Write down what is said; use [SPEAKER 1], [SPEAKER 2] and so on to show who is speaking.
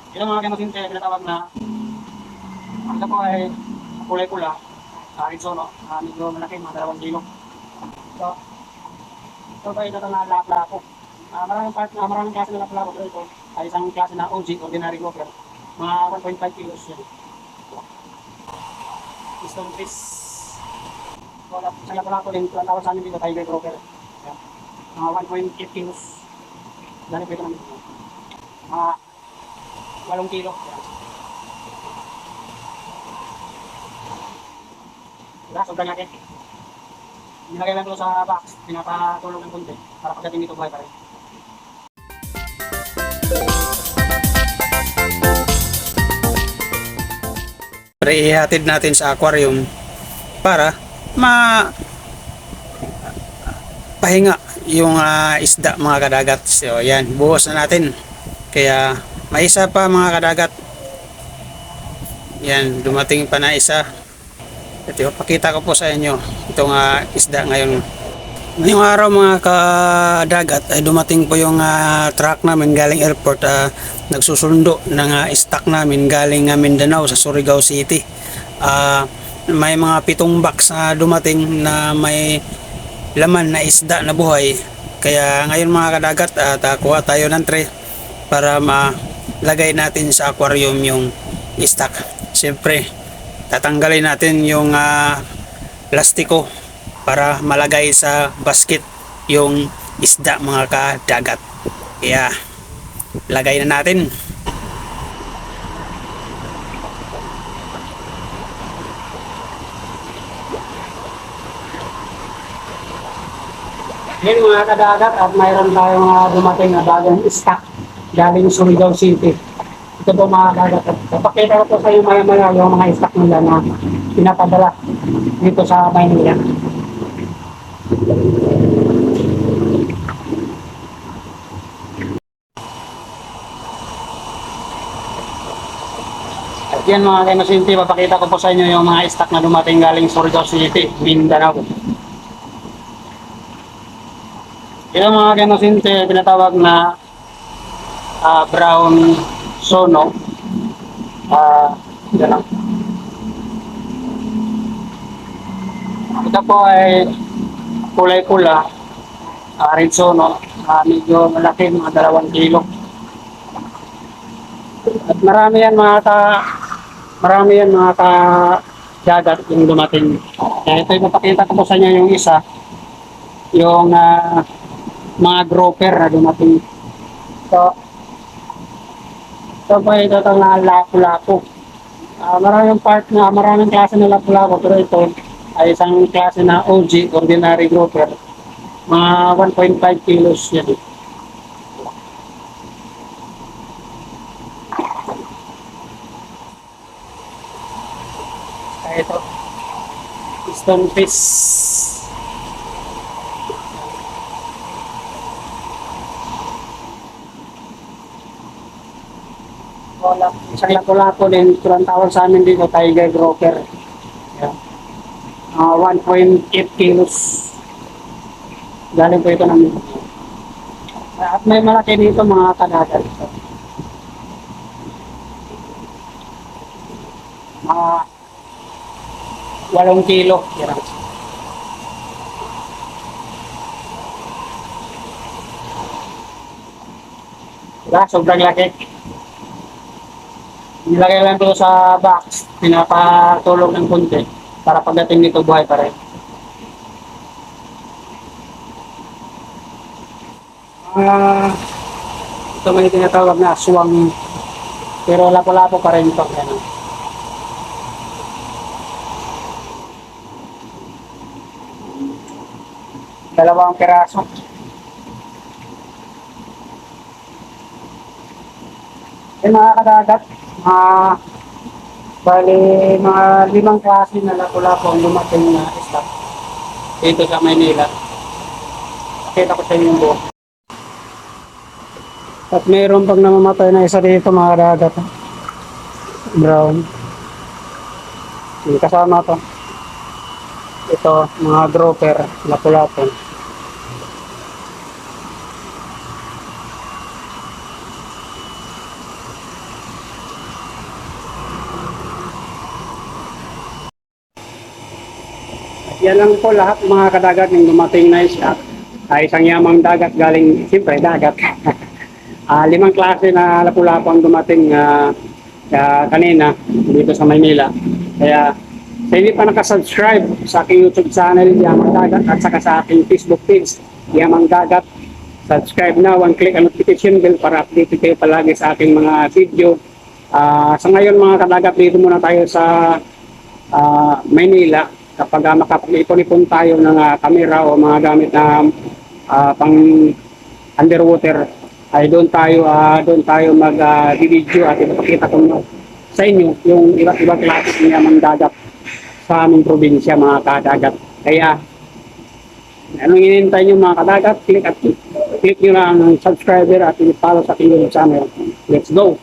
[SPEAKER 1] Yun ang mga kinosinte, pinatawag na, ito po ay kulay pula, Arizona, medyo malaki, mga 2 kilo. So, ito po ay ito na laplako. Maraming klase na laplako, pero ito ay isang klase na OG, ordinary gopher. Mga 1.5 kilos yan. Stonefish. So, isang laplako din, ito ang tawag sa amin dito, tiger gopher. Mga 1.8 kilos. Dali po ito namin. Mga 8 kilo. Diba? Sobrang laki. Nilagay lang ito sa box, pinapatulog ng konti para pagdating dito buhay pa rin.
[SPEAKER 2] Para ihatid natin sa aquarium para pahinga yung isda mga kadagat. So yan, buhos na natin. Kaya may isa pa mga kadagat. Yan, dumating pa na isa. Ito, pakita ko po sa inyo itong isda ngayon. Ngayong araw mga kadagat ay dumating po yung truck namin galing airport, nagsusundo ng stock namin galing Mindanao sa Surigao City. May mga 7 box na dumating na may laman na isda na buhay. Kaya ngayon mga kadagat kuha tayo ng tray para malagay natin sa aquarium yung stock. Siyempre tatanggalin natin yung plastiko para malagay sa basket yung isda mga kadagat. Kaya lagay na natin.
[SPEAKER 1] Ngayon mga kadagat at mayroon tayong dumating na bagong stock galing Surigao City. Ito po mga kadagat. Papakita ko po sa inyo maya-maya yung mga stock nila na pinapadala dito sa Maynila. At yan mga kaimasinti, papakita ko po sa inyo yung mga stock na dumating galing Surigao City, Mindanao. Yung mga kaimasinti, pinatawag na brown sono. Yan lang. Ito po ay kulay pula, red sono, medyo malaki, mga 2 kilo. At marami yan mga dagat yung dumating. Kaya ito ipapakita ko po sa inyo yung isa, yung mga grouper na dumating. So, ito po ito na lapu-lapu. Maraming klase na lapu-lapu, pero ito ay isang klase na OG, ordinary grouper. Mga 1.5 kilos yan. Ito, stonefish. Wala, isang lapu-lapu din, ito ang tawag sa amin dito, tiger grouper. 1.8 kilos. Galing po ito namin. At may malaki dito mga kadagat. Mga 8 kilo. Yan. Diba? Sobrang laki. Nilagay lang ito sa box. Pinapatulog ng konti para pagdating dito buhay pa rin. Ito may tinatawag na aswang. Pero lapo-lapo pa rin ito. Yan. 2 piraso. Mga kadagat, bali mga 5 klase na lapu-lapu ang dumating na stock dito sa Maynila. Nakita ko sa inyo yung buo. At mayroon pag namamatay na isa dito mga kadagat. Brown. Yung kasama to. Ito, mga grouper, lapu-lapu.
[SPEAKER 2] yan lang po lahat mga kadagat ng dumating na isda. Ay isang yamang dagat galing, siyempre dagat. 5 klase na lapu-lapu ang dumating kanina dito sa Maynila. Kaya sa hindi pa nakasubscribe sa aking YouTube channel, Yamang Dagat, at saka sa aking Facebook page, Yamang Dagat, subscribe na, click ang notification bell para update kayo palagi sa aking mga video. Sa ngayon mga kadagat, dito muna tayo sa Maynila. Kapag makapag-ipon-ipon tayo ng camera o mga gamit na pang underwater, ay doon tayo mag-video at ipapakita ko sa inyo yung iba't ibang klase ng yamang dagat sa aming probinsya mga kadagat. Kaya anong hinihintay nyo mga kadagat, click nyo lang ang subscriber at i-follow sa aking channel. Let's go!